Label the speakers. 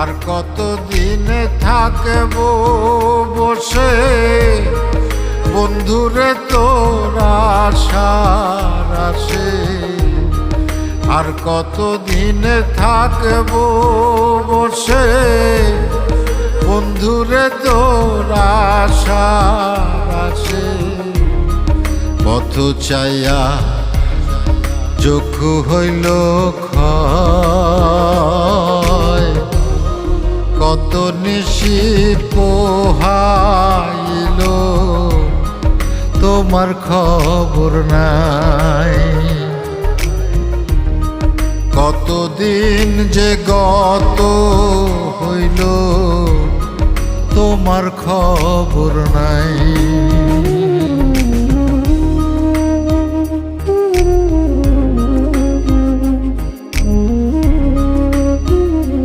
Speaker 1: আর কতদিন থাকব বসে বন্ধুরে তোর আশার আশে। আর কতদিন থাকব বসে বন্ধুরে তোর আশার আশে। পথ চাইয়া চক্ষু হইল ক্ষয়, কত নিশি পোহাইল তোমার খবর নাই। কতদিন যে গত হইল তোমার খবর নাই।